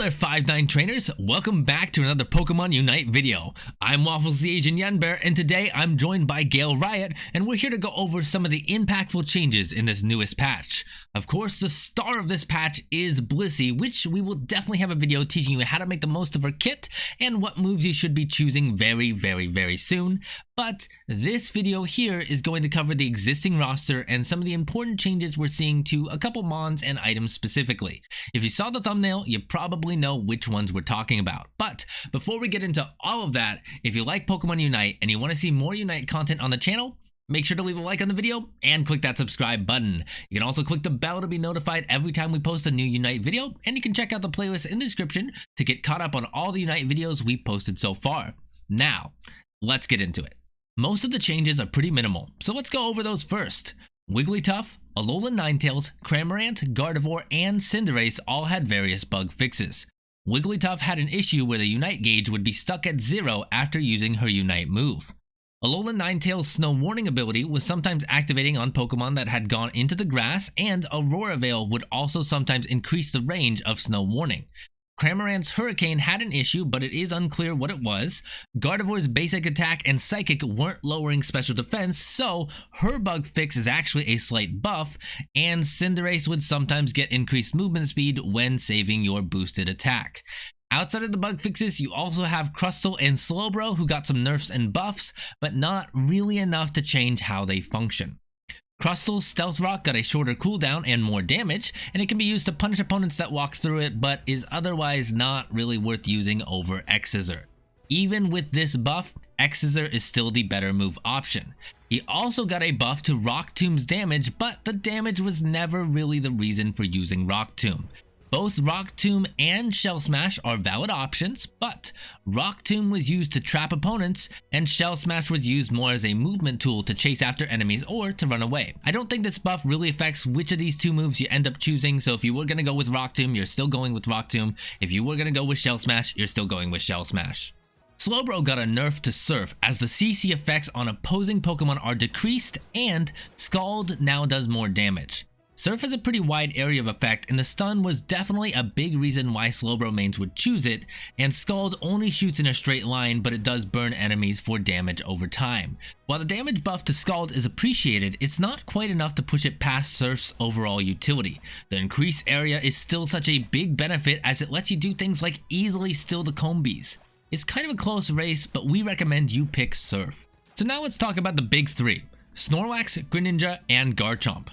Hello there 5'9" trainers, welcome back to another Pokemon Unite video. I'm Waffles the Asian Yenbear, and today I'm joined by Gale Riot, and we're here to go over some of the impactful changes in this newest patch. Of course, the star of this patch is Blissey, which we will definitely have a video teaching you how to make the most of her kit and what moves you should be choosing very soon. But this video here is going to cover the existing roster and some of the important changes we're seeing to a couple mons and items specifically. If you saw the thumbnail, you probably know which ones we're talking about. But before we get into all of that, if you like Pokemon Unite and you want to see more Unite content on the channel, make sure to leave a like on the video and click that subscribe button. You can also click the bell to be notified every time we post a new Unite video, and you can check out the playlist in the description to get caught up on all the Unite videos we posted so far. Now, let's get into it. Most of the changes are pretty minimal, so let's go over those first. Wigglytuff, Alolan Ninetales, Cramorant, Gardevoir, and Cinderace all had various bug fixes. Wigglytuff had an issue where the Unite gauge would be stuck at 0 after using her Unite move. Alolan Ninetales' Snow Warning ability was sometimes activating on Pokemon that had gone into the grass, and Aurora Veil would also sometimes increase the range of Snow Warning. Cramorant's Hurricane had an issue, but it is unclear what it was. Gardevoir's basic attack and psychic weren't lowering special defense, so her bug fix is actually a slight buff, and Cinderace would sometimes get increased movement speed when saving your boosted attack. Outside of the bug fixes, you also have Crustal and Slowbro, who got some nerfs and buffs, but not really enough to change how they function. Crustal's Stealth Rock got a shorter cooldown and more damage, and it can be used to punish opponents that walk through it, but is otherwise not really worth using over X-Scissor. Even with this buff, X-Scissor is still the better move option. He also got a buff to Rock Tomb's damage, but the damage was never really the reason for using Rock Tomb. Both Rock Tomb and Shell Smash are valid options, but Rock Tomb was used to trap opponents, and Shell Smash was used more as a movement tool to chase after enemies or to run away. I don't think this buff really affects which of these two moves you end up choosing, so if you were going to go with Rock Tomb, you're still going with Rock Tomb. If you were going to go with Shell Smash, you're still going with Shell Smash. Slowbro got a nerf to Surf, as the CC effects on opposing Pokemon are decreased, and Scald now does more damage. Surf has a pretty wide area of effect, and the stun was definitely a big reason why Slowbro mains would choose it, and Scald only shoots in a straight line, but it does burn enemies for damage over time. While the damage buff to Scald is appreciated, it's not quite enough to push it past Surf's overall utility. The increased area is still such a big benefit, as it lets you do things like easily steal the Combees. It's kind of a close race, but we recommend you pick Surf. So now let's talk about the big three: SNORLAX, GRENINJA, and Garchomp.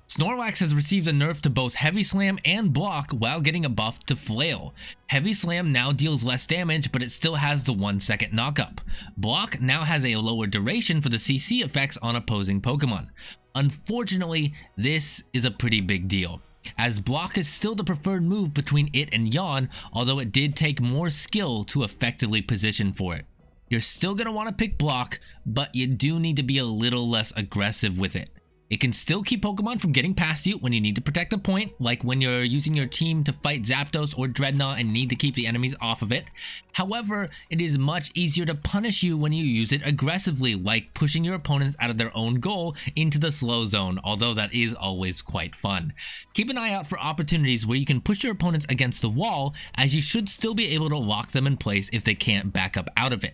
SNORLAX has received a nerf to both Heavy Slam and Block while getting a buff to Flail. Heavy Slam now deals less damage, but it still has the 1-second knockup. Block now has a lower duration for the CC effects on opposing Pokemon. Unfortunately, this is a pretty big deal, as Block is still the preferred move between it and Yawn, although it did take more skill to effectively position for it. You're still going to want to pick Block, but you do need to be a little less aggressive with it. It can still keep Pokemon from getting past you when you need to protect a point, like when you're using your team to fight Zapdos or Dreadnought and need to keep the enemies off of it. However, it is much easier to punish you when you use it aggressively, like pushing your opponents out of their own goal into the slow zone, although that is always quite fun. Keep an eye out for opportunities where you can push your opponents against the wall, as you should still be able to lock them in place if they can't back up out of it.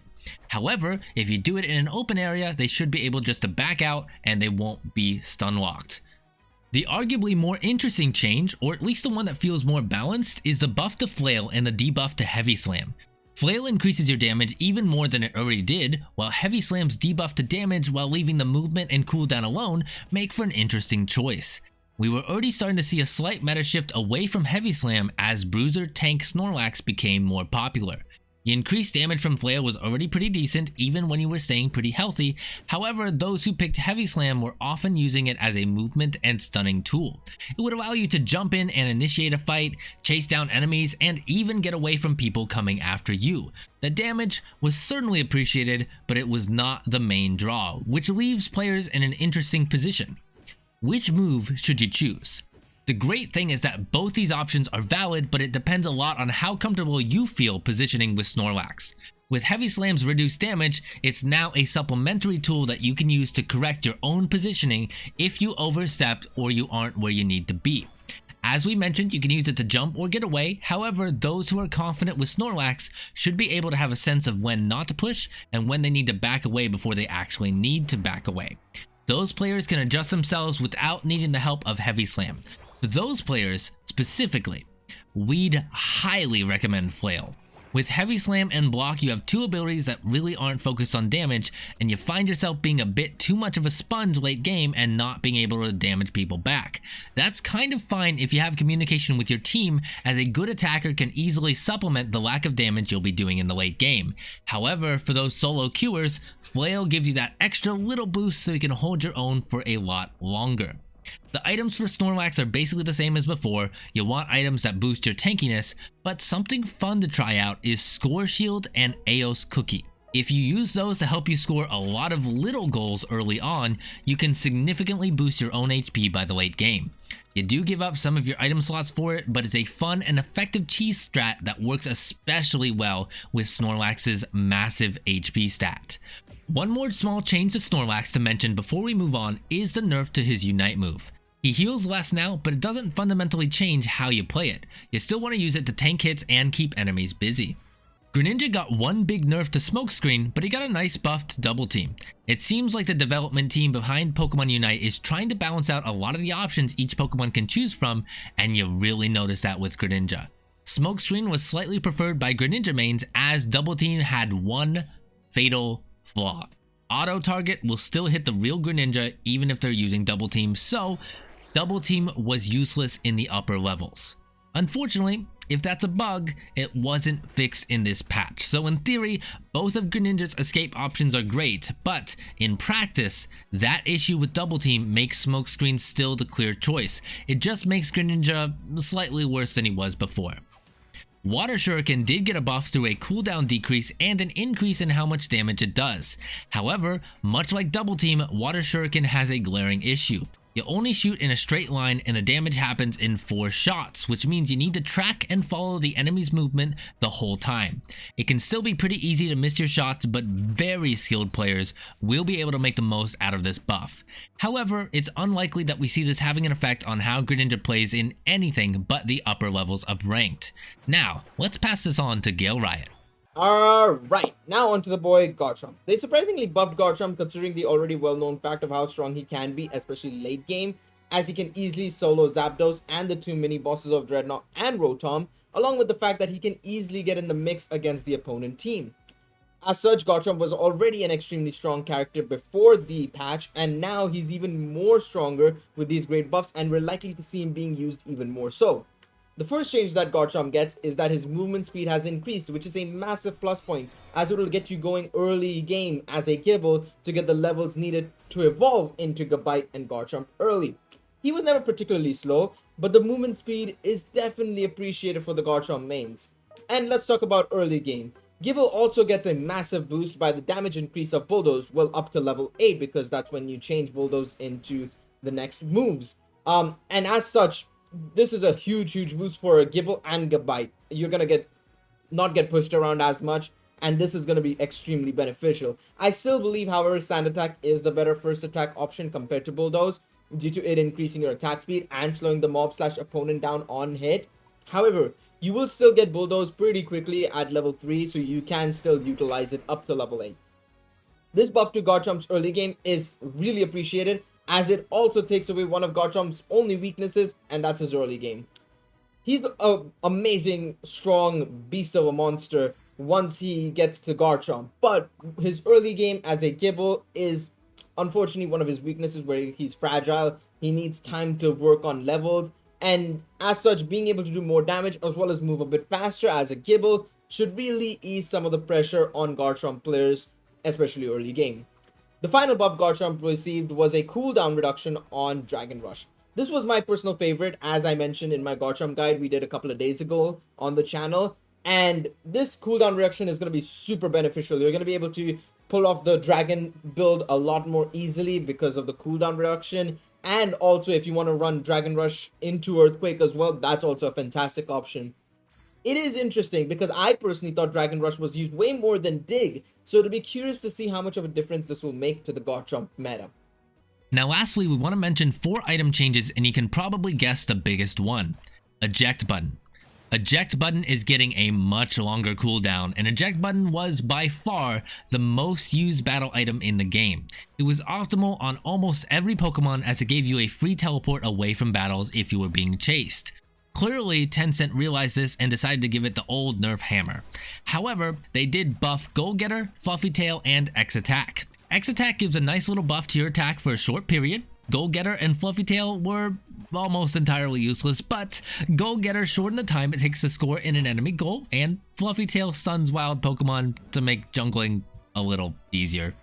However, if you do it in an open area, they should be able just to back out and they won't be stun locked. The arguably more interesting change, or at least the one that feels more balanced, is the buff to Flail and the debuff to Heavy Slam. Flail increases your damage even more than it already did, while Heavy Slam's debuff to damage while leaving the movement and cooldown alone make for an interesting choice. We were already starting to see a slight meta shift away from Heavy Slam as Bruiser Tank SNORLAX became more popular. The increased damage from Flail was already pretty decent, even when you were staying pretty healthy. However, those who picked Heavy Slam were often using it as a movement and stunning tool. It would allow you to jump in and initiate a fight, chase down enemies, and even get away from people coming after you. The damage was certainly appreciated, but it was not the main draw, which leaves players in an interesting position. Which move should you choose? The great thing is that both these options are valid, but it depends a lot on how comfortable you feel positioning with SNORLAX. With Heavy Slam's reduced damage, it's now a supplementary tool that you can use to correct your own positioning if you overstepped or you aren't where you need to be. As we mentioned, you can use it to jump or get away. However, those who are confident with Snorlax should be able to have a sense of when not to push and when they need to back away before they actually need to back away. Those players can adjust themselves without needing the help of Heavy Slam. For those players specifically, we'd highly recommend Flail. With Heavy Slam and Block, you have two abilities that really aren't focused on damage, and you find yourself being a bit too much of a sponge late game and not being able to damage people back. That's kind of fine if you have communication with your team, as a good attacker can easily supplement the lack of damage you'll be doing in the late game. However, for those solo queuers, Flail gives you that extra little boost so you can hold your own for a lot longer. The items for Snorlax are basically the same as before. You'll want items that boost your tankiness, but something fun to try out is Score Shield and Eos Cookie. If you use those to help you score a lot of little goals early on, you can significantly boost your own HP by the late game. You do give up some of your item slots for it, but it's a fun and effective cheese strat that works especially well with Snorlax's massive HP stat. One more small change to Snorlax to mention before we move on is the nerf to his Unite move. He heals less now, but it doesn't fundamentally change how you play it. You still want to use it to tank hits and keep enemies busy. Greninja got one big nerf to Smokescreen, but he got a nice buff to Double Team. It seems like the development team behind Pokemon Unite is trying to balance out a lot of the options each Pokemon can choose from, and you really notice that with Greninja. Smokescreen was slightly preferred by Greninja mains, as Double Team had one fatal flaw. Auto target will still hit the real Greninja even if they're using Double Team, so Double Team was useless in the upper levels. Unfortunately, if that's a bug, it wasn't fixed in this patch. So in theory, both of Greninja's escape options are great, but in practice, that issue with Double Team makes Smokescreen still the clear choice. It just makes Greninja slightly worse than he was before. Water Shuriken did get a buff through a cooldown decrease and an increase in how much damage it does. However, much like Double Team, Water Shuriken has a glaring issue. You only shoot in a straight line and the damage happens in 4 shots, which means you need to track and follow the enemy's movement the whole time. It can still be pretty easy to miss your shots, but very skilled players will be able to make the most out of this buff. However, it's unlikely that we see this having an effect on how Greninja plays in anything but the upper levels of Ranked. Now, let's pass this on to Gale Riot. Alright, now onto the boy Garchomp. They surprisingly buffed Garchomp considering the already well-known fact of how strong he can be, especially late game, as he can easily solo Zapdos and the 2 mini bosses of Dreadnought and Rotom, along with the fact that he can easily get in the mix against the opponent team. As such, Garchomp was already an extremely strong character before the patch, and now he's even more stronger with these great buffs, and we're likely to see him being used even more so. The first change that Garchomp gets is that his movement speed has increased, which is a massive plus point, as it will get you going early game as a Gible to get the levels needed to evolve into Gabite and Garchomp early. He was never particularly slow, but the movement speed is definitely appreciated for the Garchomp mains. And let's talk about early game. Gible also gets a massive boost by the damage increase of Bulldoze, well up to level 8, because that's when you change Bulldoze into the next moves. And as such, this is a huge boost for a Gible and Gabite. You're gonna not get pushed around as much, and this is gonna be extremely beneficial. I still believe, however, Sand Attack is the better first attack option compared to Bulldoze, due to it increasing your attack speed and slowing the mob/opponent down on hit. However, you will still get Bulldoze pretty quickly at level 3, so you can still utilize it up to level 8. This buff to Garchomp's early game is really appreciated, as it also takes away one of Garchomp's only weaknesses, and that's his early game. He's an amazing, strong beast of a monster once he gets to Garchomp, but his early game as a Gible is unfortunately one of his weaknesses, where he's fragile. He needs time to work on levels, and as such, being able to do more damage as well as move a bit faster as a Gible should really ease some of the pressure on Garchomp players, especially early game. The final buff Garchomp received was a cooldown reduction on Dragon Rush. This was my personal favorite, as I mentioned in my Garchomp guide we did a couple of days ago on the channel, and this cooldown reduction is going to be super beneficial. You're going to be able to pull off the dragon build a lot more easily because of the cooldown reduction, and also if you want to run Dragon Rush into Earthquake as well, that's also a fantastic option. It is interesting because I personally thought Dragon Rush was used way more than Dig, so it'll be curious to see how much of a difference this will make to the Garchomp meta. Now lastly, we want to mention 4 item changes, and you can probably guess the biggest one. Eject button. Eject button is getting a much longer cooldown, and eject button was by far the most used battle item in the game. It was optimal on almost every Pokemon as it gave you a free teleport away from battles if you were being chased. Clearly, Tencent realized this and decided to give it the old nerf hammer. However, they did buff Goal Getter, Fluffy Tail, and X Attack. X Attack gives a nice little buff to your attack for a short period. Goal Getter and Fluffy Tail were almost entirely useless, but Goal Getter shortened the time it takes to score in an enemy goal, and Fluffy Tail stuns wild Pokemon to make jungling a little easier.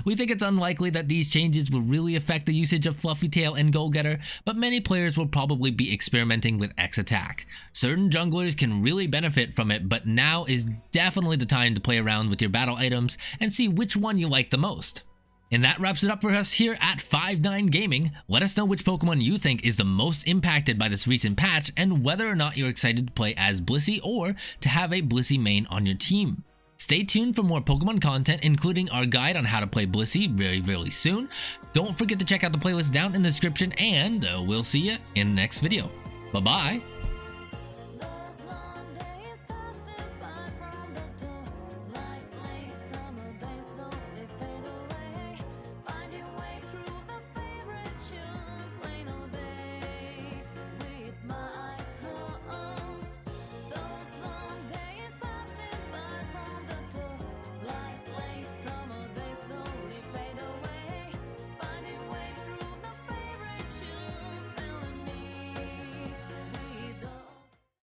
We think it's unlikely that these changes will really affect the usage of Fluffy Tail and Goal Getter, but many players will probably be experimenting with X Attack. Certain junglers can really benefit from it, but now is definitely the time to play around with your battle items and see which one you like the most. And that wraps it up for us here at 5-9 Gaming. Let us know which Pokemon you think is the most impacted by this recent patch and whether or not you're excited to play as Blissey or to have a Blissey main on your team. Stay tuned for more Pokemon content, including our guide on how to play Blissey very soon. Don't forget to check out the playlist down in the description, and we'll see you in the next video. Bye-bye.